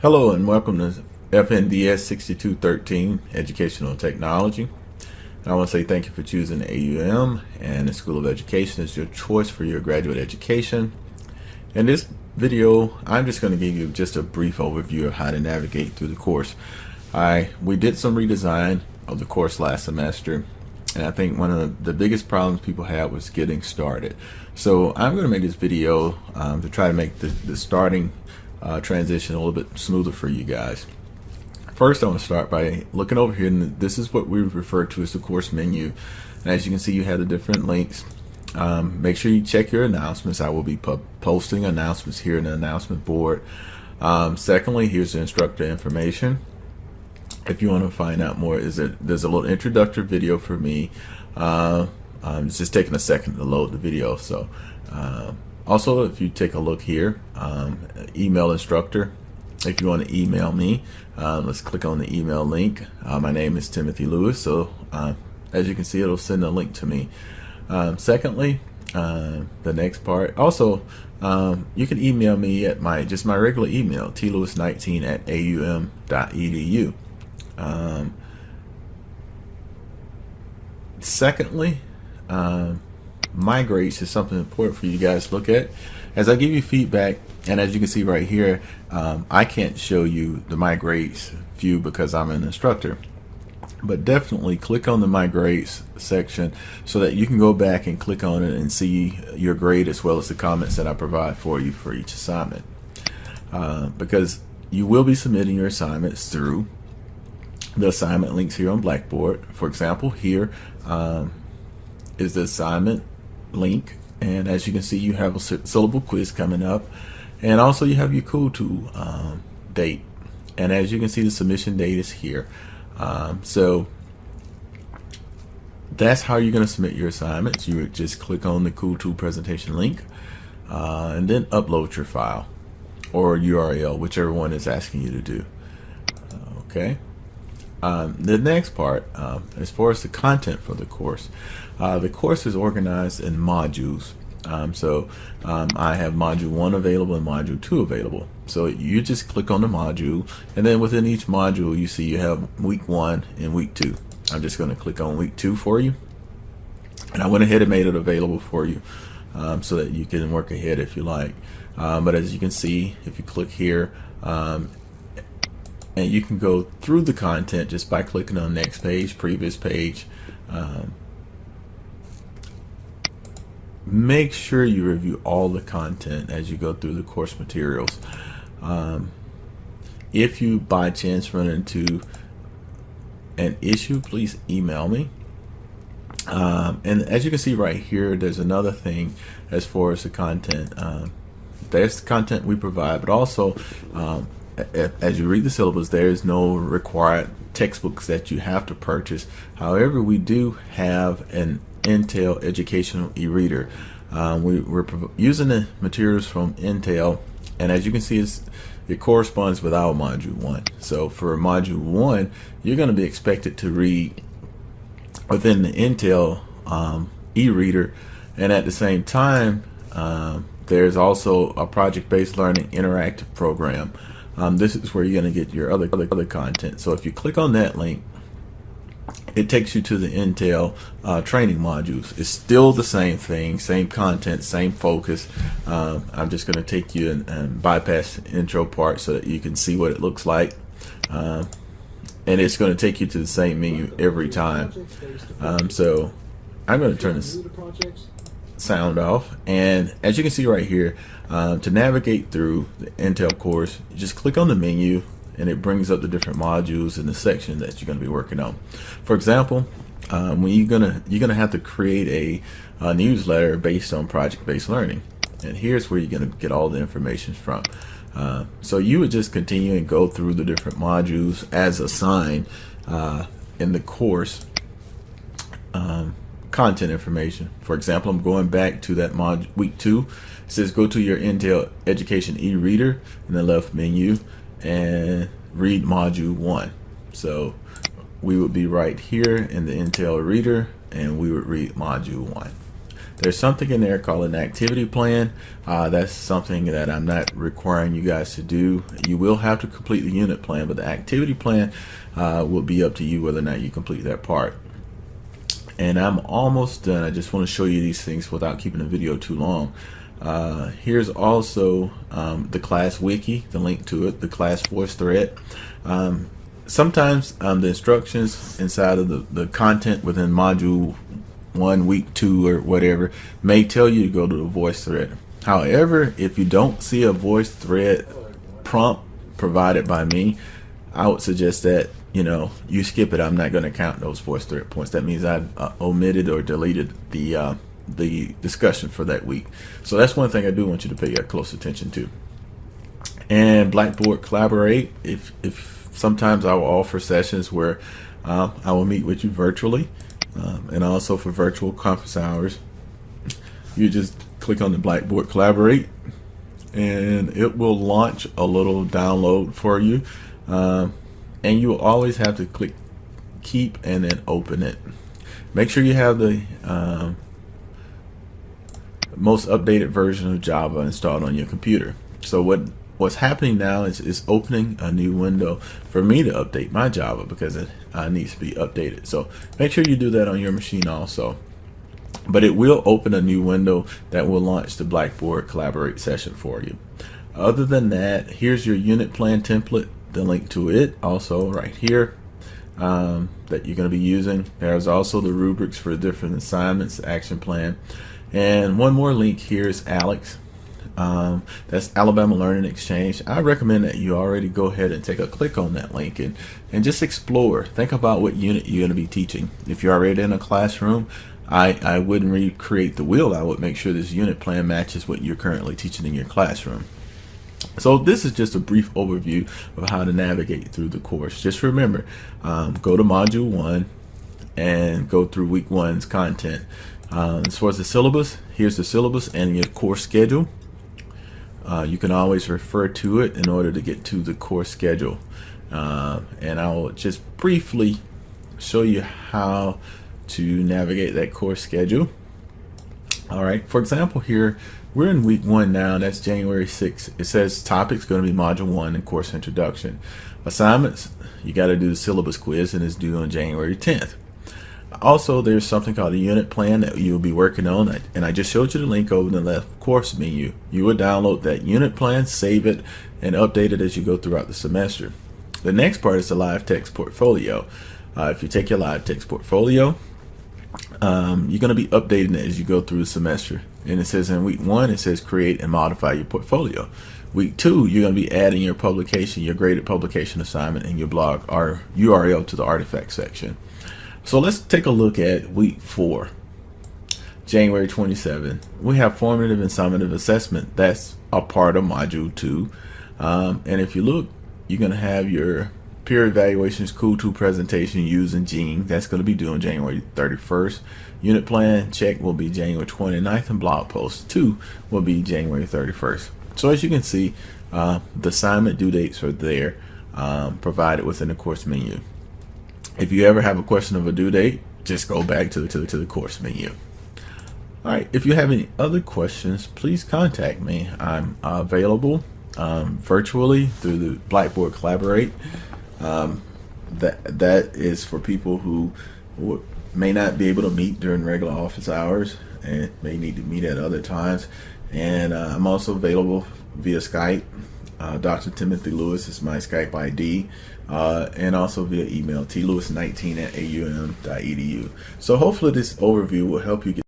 Hello and welcome to FNDS 6213 Educational Technology. And I want to say thank you for choosing AUM and the School of Education as your choice for your graduate education. In this video, I'm just going to give you just a brief overview of how to navigate through the course. We did some redesign of the course last semester, and I think one of the biggest problems people had was getting started. So I'm going to make this video to try to make the starting transition a little bit smoother for you guys. First, I want to start by looking over here, and this is what we refer to as the course menu. And as you can see, you have the different links. Make sure you check your announcements. I will be posting announcements here in the announcement board. Secondly, here's the instructor information. If you want to find out more, there's a little introductory video for me. It's just taking a second to load the video. So also, if you take a look here, email instructor. If you want to email me, let's click on the email link. My name is Timothy Lewis, so as you can see, it'll send a link to me. Secondly, the next part. Also, you can email me at my regular email, tlewis19@aum.edu. Secondly, migrates is something important for you guys to look at. As I give you feedback, and as you can see right here, I can't show you the migrates view because I'm an instructor, but definitely click on the migrates section so that you can go back and click on it and see your grade as well as the comments that I provide for you for each assignment, because you will be submitting your assignments through the assignment links here on Blackboard. For example, here is the assignment link, and as you can see, you have a syllable quiz coming up, and also you have your cool to date, and as you can see, the submission date is here. So that's how you're going to submit your assignments. You would just click on the cool to presentation link and then upload your file or URL, whichever one is asking you to do. Okay. The next part, as far as the content for the course is organized in modules. I have module 1 available and module 2 available. So you just click on the module, and then within each module you see you have week 1 and week 2. I'm just going to click on week 2 for you, and I went ahead and made it available for you so that you can work ahead if you like. But as you can see, if you click here, and you can go through the content just by clicking on next page, previous page. Make sure you review all the content as you go through the course materials. If you by chance run into an issue, please email me. And as you can see right here, there's another thing as far as the content. There's the content we provide, but also as you read the syllabus, there is no required textbooks that you have to purchase. However, we do have an Intel educational e-reader. We're using the materials from Intel, and as you can see, it corresponds with our module 1. So for module 1, you're going to be expected to read within the Intel e-reader, and at the same time, there's also a project-based learning interactive program. This is where you're going to get your other content. So if you click on that link, it takes you to the Intel training modules. It's still the same thing, same content, same focus. I'm just going to take you and bypass the intro part so that you can see what it looks like. And it's going to take you to the same menu every time. So I'm going to turn this sound off, and as you can see right here, to navigate through the Intel course, you just click on the menu and it brings up the different modules in the section that you're going to be working on. For example, when you're gonna have to create a newsletter based on project-based learning, and here's where you're going to get all the information from. So you would just continue and go through the different modules as assigned in the course. Content information. For example, I'm going back to that mod week 2. It says go to your Intel Education e-reader in the left menu and read module 1. So we would be right here in the Intel reader, and we would read module 1. There's something in there called an activity plan. That's something that I'm not requiring you guys to do. You will have to complete the unit plan, but the activity plan will be up to you whether or not you complete that part. And I'm almost done. I just want to show you these things without keeping the video too long. Here's also the class wiki, the link to it, the class voice thread. Sometimes the instructions inside of the content within module 1, week 2, or whatever may tell you to go to the voice thread. However, if you don't see a voice thread prompt provided by me, I would suggest that you skip it. I'm not going to count those voice thread points. That means I've omitted or deleted the discussion for that week. So that's one thing I do want you to pay close attention to. And Blackboard Collaborate. If sometimes I will offer sessions where I will meet with you virtually, and also for virtual conference hours. You just click on the Blackboard Collaborate, and it will launch a little download for you. And you will always have to click keep and then open it. Make sure you have the most updated version of Java installed on your computer. So what's happening now is opening a new window for me to update my Java because it needs to be updated. So make sure you do that on your machine also. But it will open a new window that will launch the Blackboard Collaborate session for you. Other than that, here's your unit plan template, the link to it also right here that you're going to be using. There's also the rubrics for different assignments, action plan. And one more link here is Alex. That's Alabama Learning Exchange. I recommend that you already go ahead and take a click on that link and just explore. Think about what unit you're going to be teaching. If you're already in a classroom, I wouldn't recreate the wheel. I would make sure this unit plan matches what you're currently teaching in your classroom. So this is just a brief overview of how to navigate through the course. Just remember, go to module 1 and go through week 1's content. As far as the syllabus, here's the syllabus and your course schedule. You can always refer to it in order to get to the course schedule. And I will just briefly show you how to navigate that course schedule. All right, for example, here we're in week 1 now. That's January 6th. It says topics going to be module 1 and course introduction. Assignments, you got to do the syllabus quiz, and it's due on January 10th. Also, there's something called a unit plan that you'll be working on, and I just showed you the link over in the left course menu. You would download that unit plan, save it, and update it as you go throughout the semester. The next part is the live text portfolio. If you take your live text portfolio, you're going to be updating it as you go through the semester. And it says in week 1, it says create and modify your portfolio. Week 2, you're going to be adding your publication, your graded publication assignment, and your blog or URL to the artifact section. So let's take a look at week 4, January 27. We have formative and summative assessment. That's a part of module 2. And if you look, you're going to have your peer evaluations cool 2 presentation using Gene. That's going to be due on January 31st. Unit plan check will be January 29th, and blog post 2 will be January 31st. So as you can see, the assignment due dates are there, provided within the course menu. If you ever have a question of a due date, just go back to the course menu. All right, if you have any other questions, please contact me. I'm available virtually through the Blackboard Collaborate. That is for people who may not be able to meet during regular office hours and may need to meet at other times. And I'm also available via Skype. Dr. Timothy Lewis is my Skype ID, and also via email, tlewis19@aum.edu. So hopefully this overview will help you get